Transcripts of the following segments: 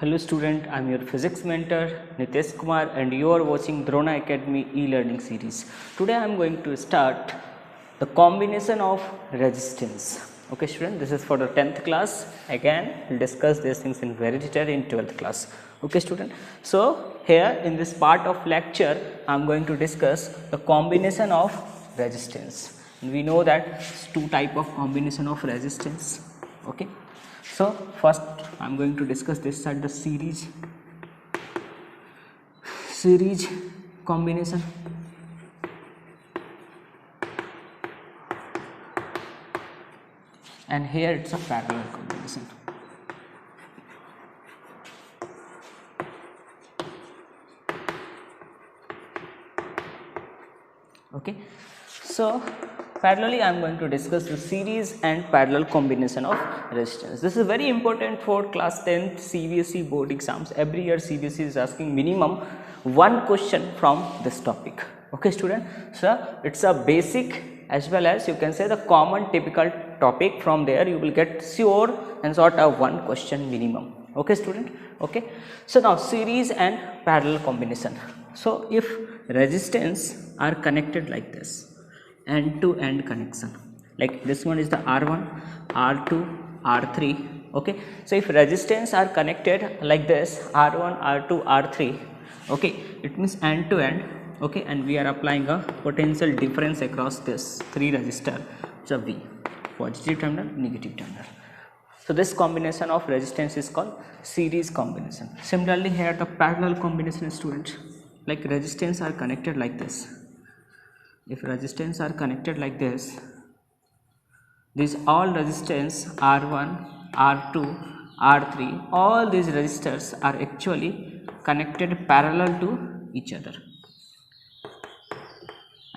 Hello student, I am your physics mentor Nitesh Kumar and you are watching Drona Academy e-learning series. Today I am going to start the combination of resistance. Okay student, this is for the 10th class. Again, we'll discuss these things in very detail in 12th class. Okay student, so here in this part of lecture I am going to discuss the combination of resistance. And we know that two type of combination of resistance. Okay. So first I am going to discuss this side, the series combination, and here it's a parallel combination. Okay, so parallelly I am going to discuss the series and parallel combination of resistance. This is very important for class 10th CBSE board exams. Every year CBSE is asking minimum one question from this topic. Okay student, so it's a basic as well as you can say the common typical topic. From there you will get sure and sort of one question minimum. Okay student. Okay, so now series and parallel combination. So if resistance are connected like this, end-to-end connection, like this one is the R1, R2, R3. Okay, so if resistance are connected like this, R1, R2, R3, okay, it means end-to-end. Okay, and we are applying a potential difference across this three resistor, so V, positive terminal, negative terminal. So this combination of resistance is called series combination. Similarly here the parallel combination, student, like resistance are connected like this. If resistance are connected like this, these all resistance R1, R2, R3, all these resistors are actually connected parallel to each other,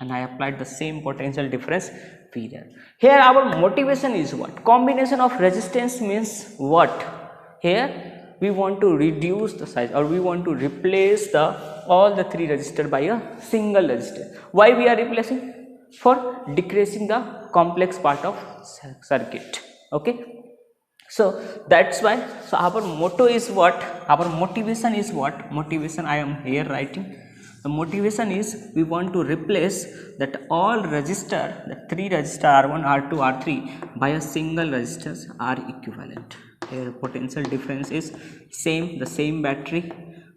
and I applied the same potential difference V there. Here our motivation is what? Combination of resistance means what? Here we want to reduce the size, or we want to replace all the three resistor by a single resistor. Why we are replacing? For decreasing the complex part of circuit. Okay, so that's why. So our motto is what? Our motivation is what? Motivation I am here writing. The motivation is we want to replace that all resistor, the three resistor R1, R2, R3 by a single resistors R equivalent. Here potential difference is same, the same battery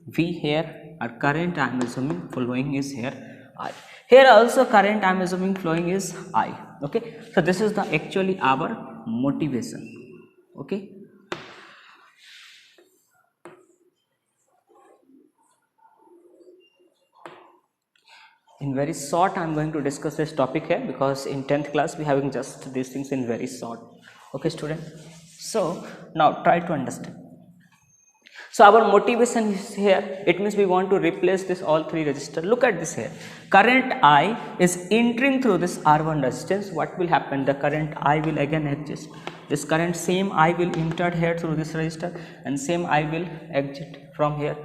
V. Here our current I am assuming flowing is here I. Here also current I am assuming flowing is I. Okay, so this is the actually our motivation. Okay. In very short I am going to discuss this topic here, because in 10th class we having just these things in very short. Okay student, so now try to understand. So our motivation is here, it means we want to replace this all three resistor. Look at this here, current I is entering through this R1 resistance. What will happen? The current I will again exist. This current same I will enter here through this resistor, and same I will exit from here.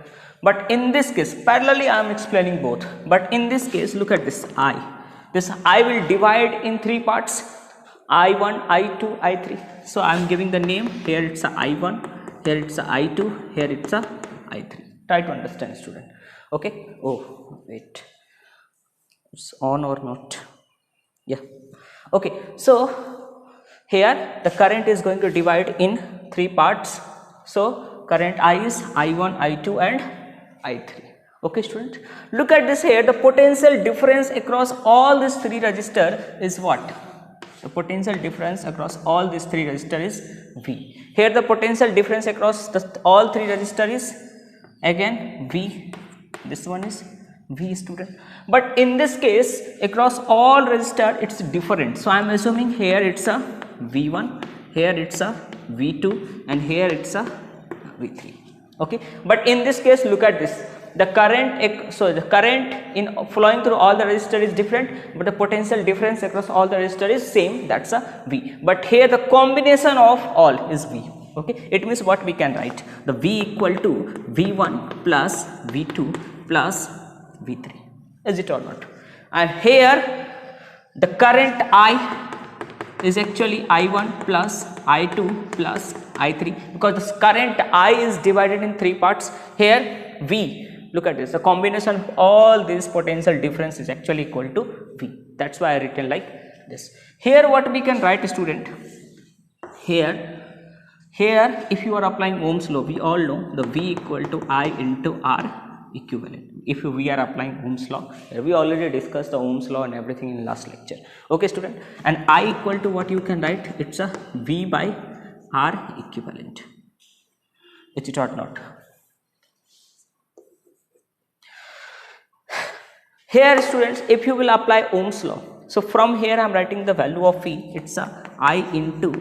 But in this case, parallelly I am explaining both, but in this case look at this I will divide in three parts, I1, I2, I3. So I am giving the name. Here it's a I1, here it's a I2, here it's a I3. Try to understand student. Okay, oh wait, it's on or not? Yeah. Okay, so here the current is going to divide in three parts. So current I is I1, I2 and I3. Okay student, look at this here, the potential difference across all these three resistor is what? The potential difference across all these three resistor is V. Here the potential difference across all three resistor is again V. This one is V student. But in this case across all resistor it's different. So I am assuming here it's a V1, here it's a V2, and here it's a V3. Okay, but in this case look at this, the current, so the current in flowing through all the resistor is different, but the potential difference across all the resistor is same, that's a V. But here the combination of all is V. Okay, it means what we can write, the V equal to V1 plus V2 plus V3. Is it or not? And here the current I is actually I1 plus I2 plus I3, because this current I is divided in three parts. Here V, look at this, the combination of all these potential difference is actually equal to V. That's why I written like this. Here what we can write, student, here if you are applying Ohm's law, we all know the V equal to I into R equivalent. If we are applying Ohm's law, we already discussed the Ohm's law and everything in last lecture. Okay, student, and I equal to what you can write, it's a V by R equivalent. Is it or not? Here students, if you will apply Ohm's law, so from here I am writing the value of V, it's a I into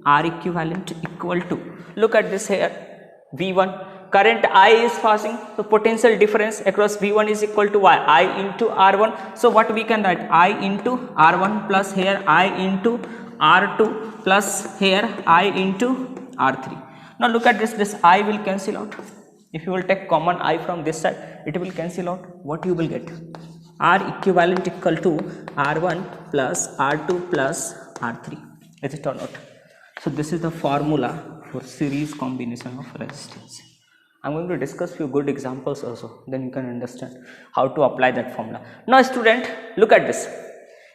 R equivalent equal to, look at this here, V1, current I is passing, the potential difference across V1 is equal to I into R1. So what we can write, I into R1 plus here I into R2 plus here I into R3. Now look at this I will cancel out. If you will take common I from this side, it will cancel out. What you will get? R equivalent equal to R1 plus R2 plus R3. Is it or not? So this is the formula for series combination of resistance. I am going to discuss few good examples also, then you can understand how to apply that formula. Now student, look at this.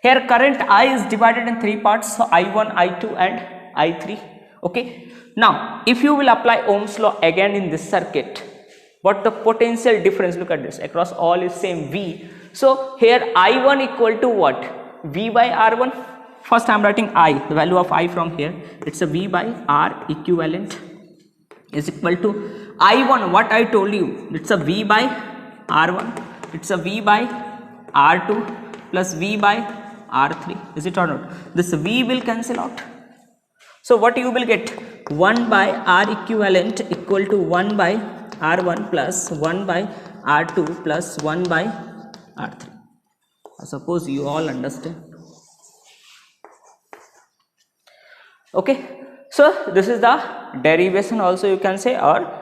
Here current I is divided in three parts, so I1, I2 and I3. Okay. Now if you will apply Ohm's law again in this circuit, but the potential difference, look at this, across all is same V. So here I1 equal to what? V by R1. First I am writing I, the value of I from here, it's a V by R equivalent is equal to I1, what I told you, it's a V by R1, it's a V by R2 plus V by R3, is it or not? This V will cancel out. So what you will get, 1 by R equivalent equal to 1 by R1 plus 1 by R2 plus 1 by R3. I suppose you all understand. Okay, so this is the derivation also you can say, or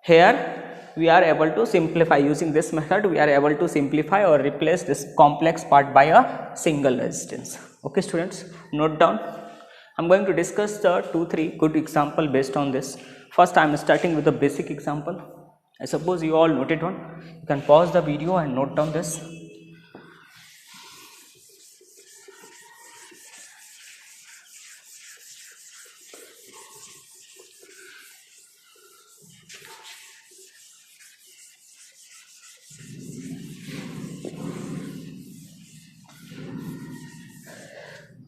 here we are able to simplify using this method, we are able to simplify or replace this complex part by a single resistance. Okay students, note down. I am going to discuss the 2-3 good example based on this. First I am starting with the basic example. I suppose you all noted one. You can pause the video and note down this.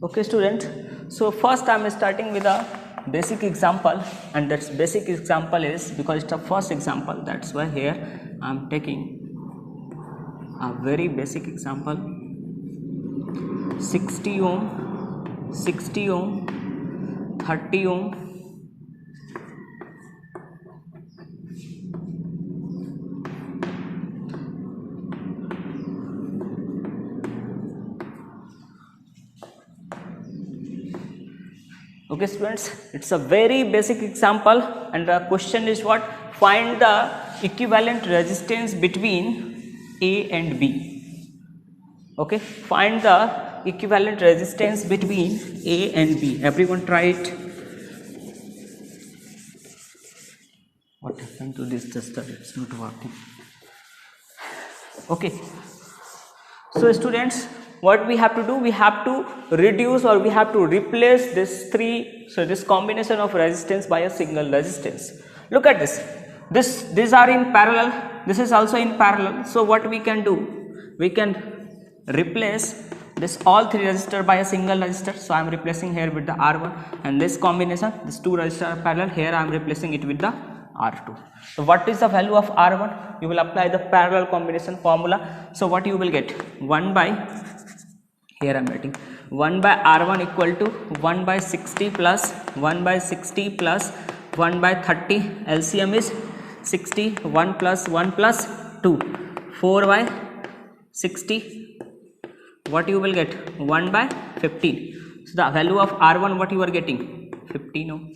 Okay student, so first I am starting with a basic example, and that basic example is, because it's a first example, that's why here I am taking a very basic example. 60 ohm, 60 ohm, 30 ohm, okay students, it's a very basic example, and the question is what? Find the equivalent resistance between A and B. Okay, find the equivalent resistance between A and B. Everyone try it. What happened to this tester? It's not working. Okay, so students, what we have to do, we have to reduce or we have to replace this this combination of resistance by a single resistance. Look at this, these are in parallel, this is also in parallel. So what we can do, we can replace this all three resistor by a single resistor. So I am replacing here with the R1, and this combination, this two resistor are parallel, here I am replacing it with the R2. So what is the value of R1? You will apply the parallel combination formula. So what you will get, 1 by, here I am writing 1 by R1 equal to 1 by 60 plus 1 by 60 plus 1 by 30, LCM is 60, 1 plus 1 plus 2, 4 by 60, what you will get, 1 by 15. So the value of R1, what you are getting, 15 ohm.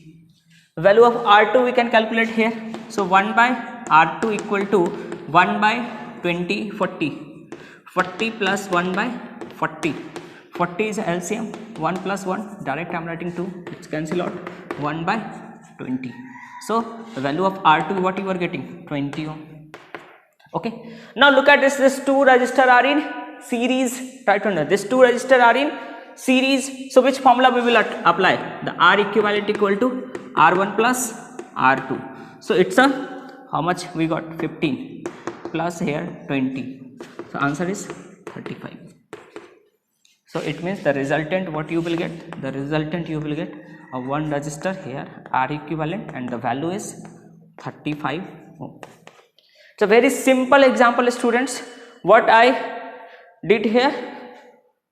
Value of R2 we can calculate here. So 1 by R2 equal to 1 by 20, 40, 40 plus 1 by 40, 40 is LCM, 1 plus 1, direct I am writing 2, it's cancel out, 1 by 20. So the value of R2 what you are getting, 20 ohm. Okay, now look at this, two resistors are in series, try to understand, this two resistors are in series, so which formula we will apply? The R equivalent equal to R1 plus R2. So it's a, how much we got, 15 plus here 20, so answer is 35. So it means the resultant what you will get, the resultant you will get a one resistor here R equivalent and the value is 35 ohm. It's a very simple example, students. What I did here,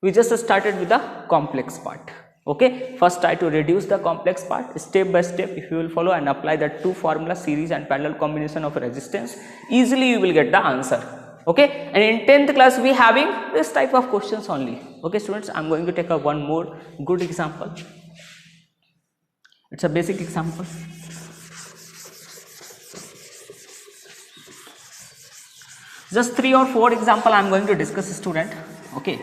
we just started with the complex part. Okay, first try to reduce the complex part step by step. If you will follow and apply the two formula, series and parallel combination of resistance, easily you will get the answer. Okay, and in 10th class we having this type of questions only. Okay students, I am going to take a one more good example. It's a basic example. Just 3 or 4 example I am going to discuss, student. Okay.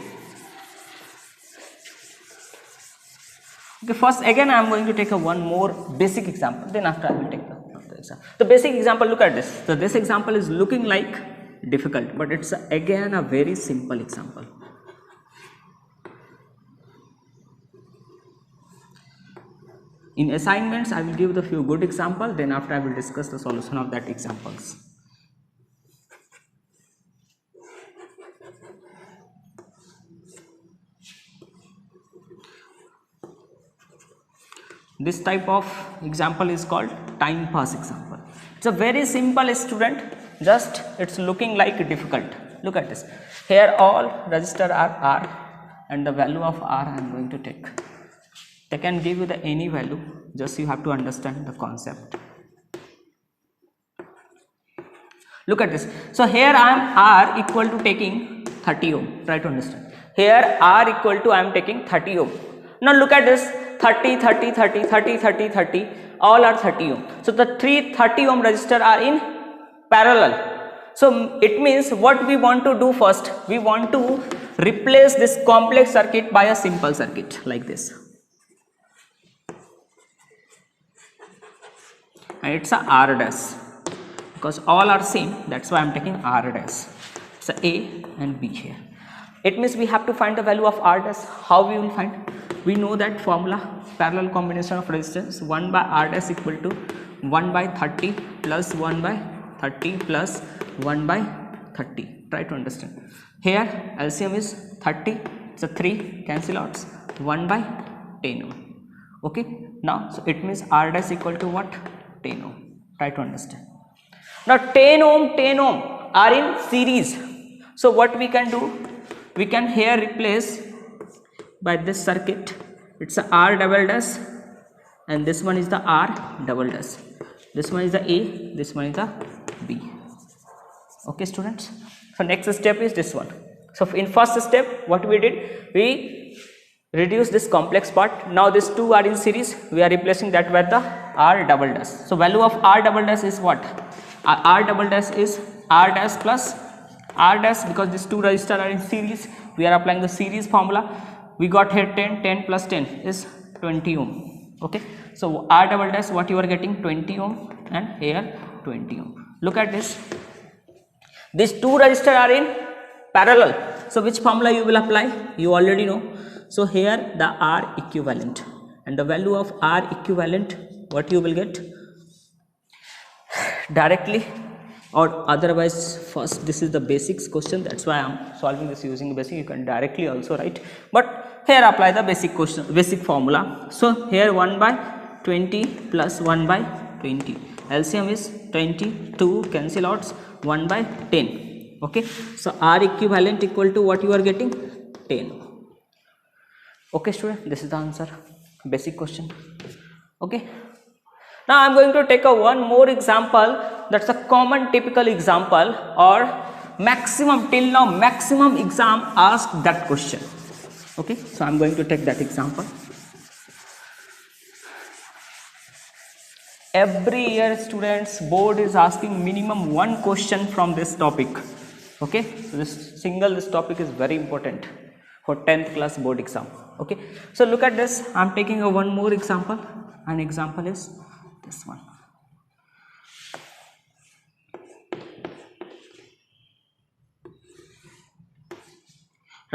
Okay, first again I am going to take a one more basic example, then after I will take the example. The basic example, look at this. So this example is looking like difficult, but it's again a very simple example. In assignments I will give the few good examples, then after I will discuss the solution of that examples. This type of example is called time pass example. It's a very simple, student, just it's looking like difficult. Look at this. Here all resistors are R and the value of R I am going to take. They can give you the any value, just you have to understand the concept. Look at this. So here I am R equal to taking 30 ohm. Try to understand. Here R equal to I am taking 30 ohm. Now look at this. 30, 30, 30, 30, 30, 30, all are 30 ohm. So the three 30 ohm resistors are in parallel. So it means what we want to do first, we want to replace this complex circuit by a simple circuit like this. And it's a R dash, because all are same, that's why I am taking R dash. It's a A and B here. It means we have to find the value of R dash. How we will find? We know that formula, parallel combination of resistance, 1 by R dash equal to 1 by 30 plus 1 by 30 plus 1 by 30. Try to understand. Here LCM is 30, it's a 3, cancel out, 1 by 10 ohm. Okay, now so it means R dash equal to what? 10 ohm. Try to understand. Now 10 ohm are in series. So what we can do? We can here replace by this circuit. It's a R double dash and this one is the R double dash. This one is the A, this one is the B. Okay students. So next step is this one. So in first step what we did, we reduce this complex part. Now these two are in series, we are replacing that with the R double dash. So value of R double dash is what? R double dash is R dash plus R dash, because these two resistors are in series, we are applying the series formula. We got here 10 plus 10 is 20 ohm. Okay, so R double dash what you are getting, 20 ohm, and here 20 ohm. Look at this. These two resistors are in parallel. So which formula you will apply? You already know. So here the R equivalent, and the value of R equivalent what you will get directly, or otherwise first this is the basics question, that's why I am solving this using basic. You can directly also write, but here apply the basic question, basic formula. So here 1 by 20 plus 1 by 20, LCM is 22, cancel out, 1 by 10. Okay, so R equivalent equal to what you are getting, 10. Okay student, this is the answer, basic question. Okay, now I am going to take a one more example, that's a common typical example, or maximum till now maximum exam asked that question. Okay, so I am going to take that example. Every year students, board is asking minimum one question from this topic. Okay, so this topic is very important. for 10th class board exam. Okay, so look at this. I'm taking a one more example. An example is this one.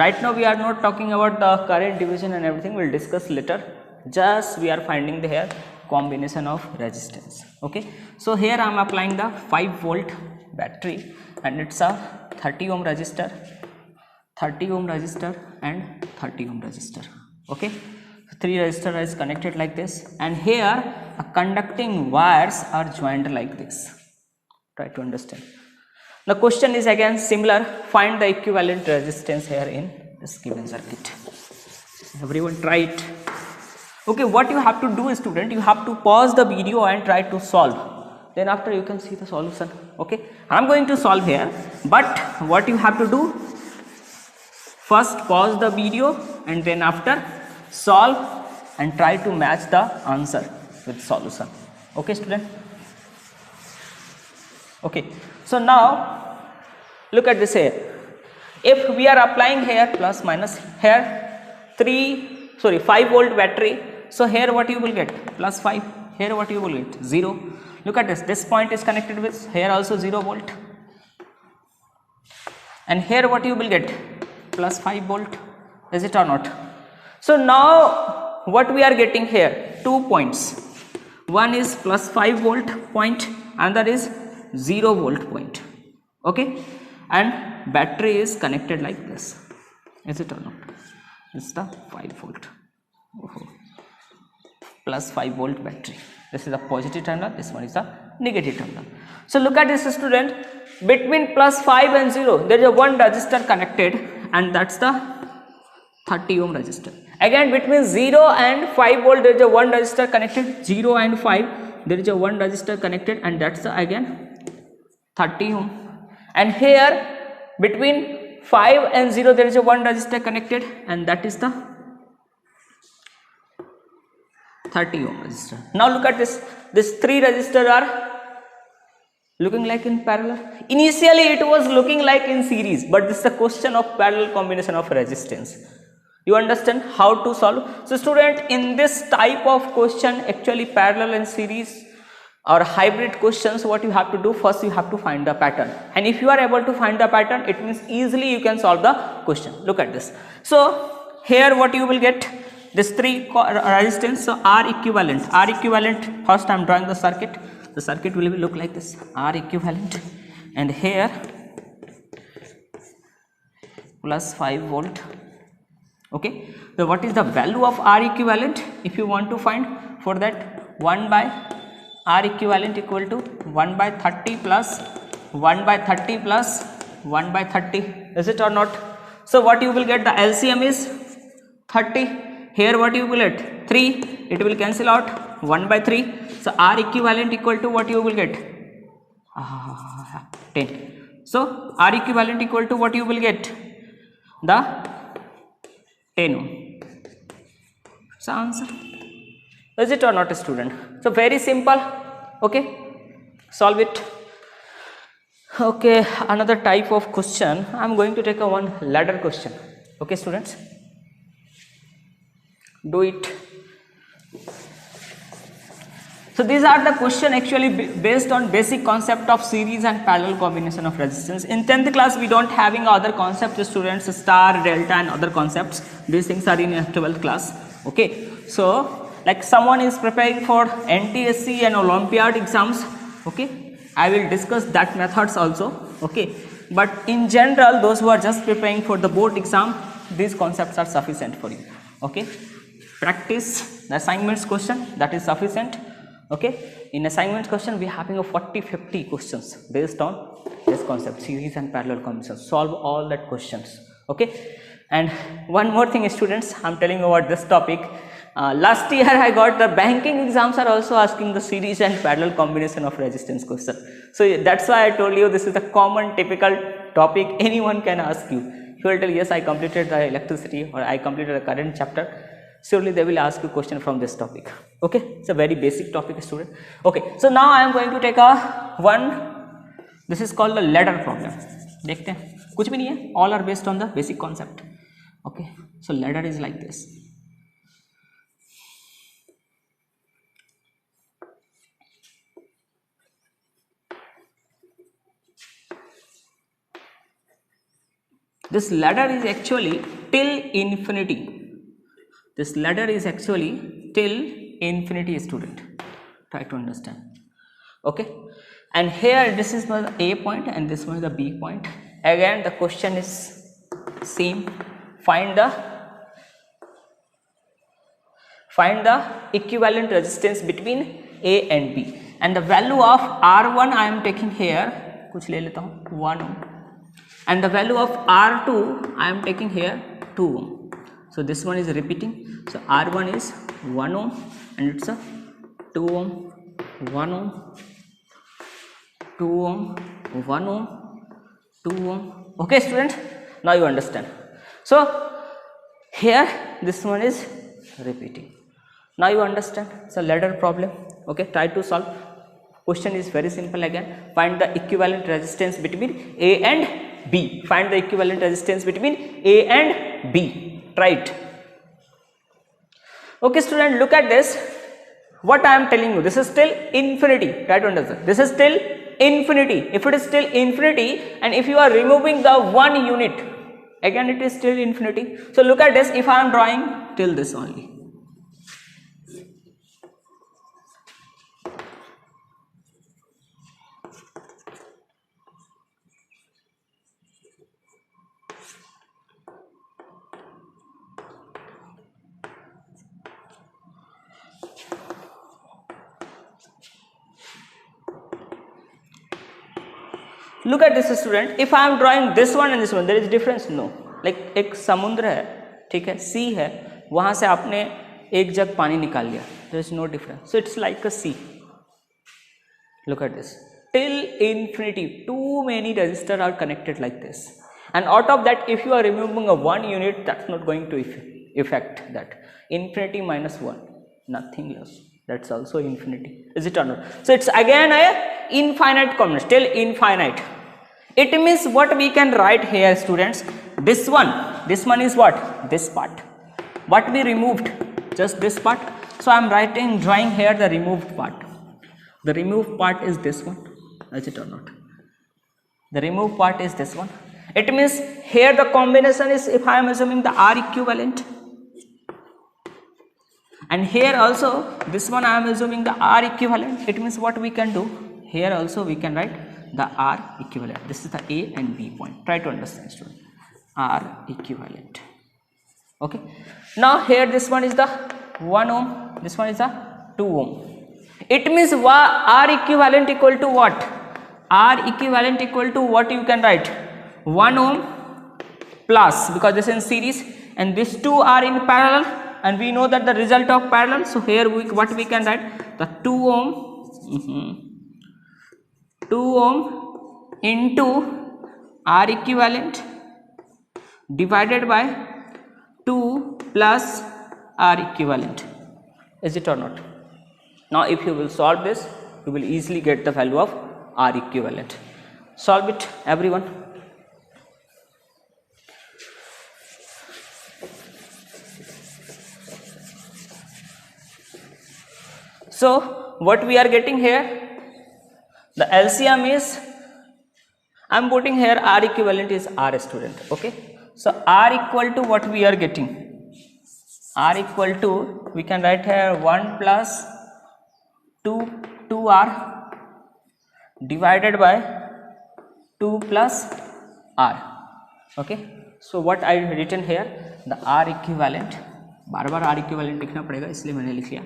Right now we are not talking about the current division and everything, we'll discuss later. Just we are finding the here combination of resistance. Okay, so here I am applying the 5 volt battery and it's a 30 ohm resistor, 30 ohm resistor and 30 ohm resistor. Okay, 3 resistor is connected like this, and here a conducting wires are joined like this. Try to understand. The question is again similar, find the equivalent resistance here in this given circuit. Everyone try it. Okay, what you have to do, student, you have to pause the video and try to solve. Then after you can see the solution. Okay, I am going to solve here, but what you have to do, first pause the video and then after solve and try to match the answer with solution. Okay, student. Okay, so now look at this here. If we are applying here plus minus, here 5 volt battery, so here what you will get, plus 5, here what you will get, 0. Look at this, this point is connected with here also 0 volt, and here what you will get, plus 5 volt, is it or not? So now what we are getting here, 2 points, one is plus 5 volt point, another is 0 volt point. Okay, and battery is connected like this, is it or not? It's the 5 volt, plus 5 volt battery. This is a positive terminal, this one is a negative terminal. So look at this, student, between plus 5 and 0 there is a one resistor connected, and that's the 30 ohm resistor. Again between 0 and 5 volt there is a one resistor connected, 0 and 5 there is a one resistor connected, and that's the again 30 ohm. And here between 5 and 0 there is a one resistor connected, and that is the 30 ohm resistor. Now look at this, these 3 resistors are looking like in parallel. Initially it was looking like in series, but this is a question of parallel combination of resistance. You understand how to solve? So student, in this type of question, actually parallel and series or hybrid questions, what you have to do, first you have to find the pattern, and if you are able to find the pattern, it means easily you can solve the question. Look at this. So here what you will get, this 3 resistance, so R equivalent, first I am drawing the circuit will be look like this, R equivalent, and here plus 5 volt. Okay, so what is the value of R equivalent? If you want to find, for that 1 by R equivalent equal to 1 by 30 plus 1 by 30 plus 1 by 30, is it or not? So what you will get, the LCM is 30, here what you will get, 3, it will cancel out, 1 by 3, so R equivalent equal to what you will get, 10. So R equivalent equal to what you will get, the 10 ohm. So answer, is it or not, a student? So very simple. Okay, solve it. Okay, another type of question, I am going to take a one ladder question. Okay, students, do it. So these are the question actually based on basic concept of series and parallel combination of resistance. In 10th class we don't having other concepts, students, star, delta and other concepts. These things are in 12th class. Okay, so like someone is preparing for NTSC and Olympiad exams, okay, I will discuss that methods also. Okay, but in general those who are just preparing for the board exam, these concepts are sufficient for you. Okay, practice the assignments question, that is sufficient. Okay, in assignment question we are having a 40-50 questions based on this concept, series and parallel combination. Solve all that questions. Okay, and one more thing, students, I am telling you about this topic. Last year I got the banking exams are also asking the series and parallel combination of resistance question. So that's why I told you this is a common typical topic anyone can ask you. You will tell yes, I completed the electricity or I completed the current chapter. Surely they will ask you question from this topic. Okay, it's a very basic topic, student. Okay, so now I am going to take a one, this is called the ladder problem. देखते हैं, कुछ भी नहीं है, all are based on the basic concept. Okay, so ladder is like this. This ladder is actually till infinity. This ladder is actually till infinity, student. Try to understand. Okay, and here this is the A point and this one is the B point. Again the question is same. Find the equivalent resistance between A and B, and the value of R1 I am taking here, कुछ ले लेता हूँ 1 ohm, and the value of R2 I am taking here 2 ohm. So this one is repeating. So R1 is 1 ohm and it's a 2 ohm, 1 ohm, 2 ohm, 1 ohm, 2 ohm. Okay, student, now you understand. So here this one is repeating. Now you understand. It's a ladder problem. Okay, try to solve. Question is very simple again. Find the equivalent resistance between A and B. Find the equivalent resistance between A and B. Try it. Okay, student, look at this. What I am telling you, this is still infinity. Try to understand. This is still infinity. If it is still infinity and if you are removing the 1 unit, again it is still infinity. So look at this. If I am drawing till this only, look at this, student. If I am drawing this one and this one, there is difference? No. Like एक समुद्र है, ठीक है, सी है, वहां से आपने एक जग पानी निकाल लिया, there is no difference. So it's like a sea. Look at this. Till infinity, too many resistors are connected like this, and out of that, if you are removing a 1 unit, that's not going to affect that. Infinity minus 1, nothing else. That's also infinity. Is it or not? So it's again a infinite combination, till infinite. It means what we can write here, students. This one is what? This part. What we removed? Just this part. So I am drawing here the removed part. The removed part is this one. Is it or not? The removed part is this one. It means here the combination is, if I am assuming the R equivalent, and here also this one I am assuming the R equivalent. It means what we can do here also, we can write the R equivalent. This is the A and B point. Try to understand, student. R equivalent. Okay. Now here this one is the 1 ohm. This one is the 2 ohm. It means R equivalent equal to what? R equivalent equal to what you can write? 1 ohm plus, because this is in series, and these two are in parallel, and we know that the result of parallel. So here what we can write? The 2 ohm. 2 ohm into R equivalent divided by 2 plus R equivalent. Is it or not? Now if you will solve this, you will easily get the value of R equivalent. Solve it, everyone. So what we are getting here? The LCM is, I am putting here R equivalent is R, student. Okay. So R equal to what we are getting? R equal to, we can write here 1 plus 2R divided by 2 plus R. Okay. So what I written here? The R equivalent. Bar bar R equivalent लिखना पड़ेगा, इसलिए मैंने लिख लिया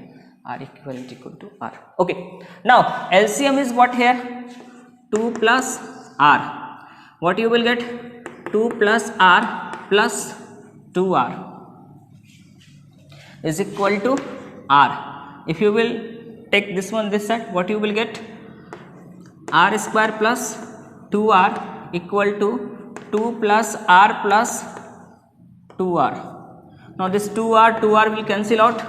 R equivalent equal to R. Okay. Now LCM is what here? 2 plus R. What you will get? 2 plus R plus 2R is equal to R. If you will take this one this side, what you will get? R square plus 2R equal to 2 plus R plus 2R. Now this 2R will cancel out.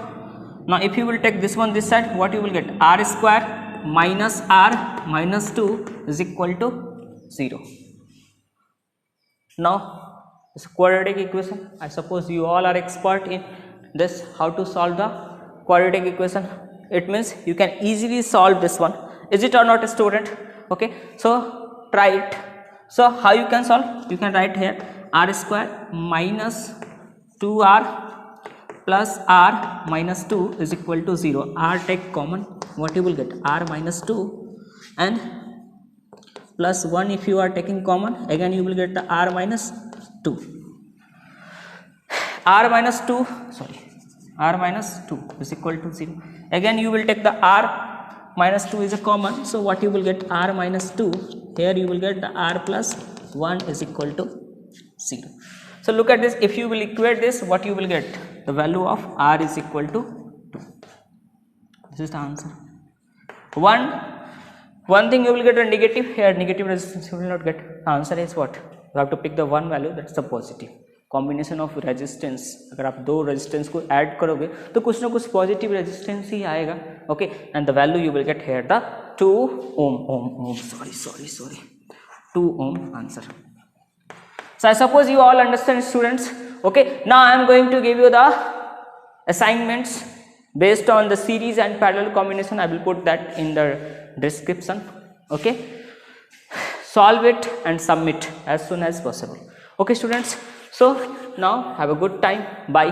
Now if you will take this one this side, what you will get? R square minus R minus 2 is equal to 0. Now It's a quadratic equation. I suppose you all are expert in this, how to solve the quadratic equation. It means you can easily solve this one. Is it or not, a student? Okay, so try it. So how you can solve? You can write here r square minus 2r plus r minus 2 is equal to 0. R take common, what you will get? R minus 2 and plus 1 if you are taking common, again you will get the r minus 2. R minus 2 is equal to 0. Again you will take the r minus 2 is a common, so what you will get? R minus 2. Here you will get the r plus 1 is equal to 0. So look at this, if you will equate this, what you will get? The value of r is equal to 2. This is the answer. One thing you will get a negative, here negative resistance you will not get. The answer is what? You have to pick the one value, that's the positive. Combination of resistance, अगर आप दो resistance को add करोगे तो कुछ ना कुछ positive resistance ही आएगा. Okay, and the value you will get here the 2 ohm. Sorry, 2 ohm answer. So I suppose you all understand, students. Okay, now I am going to give you the assignments based on the series and parallel combination. I will put that in the description. Okay, solve it and submit as soon as possible. Okay, students. So now have a good time. Bye.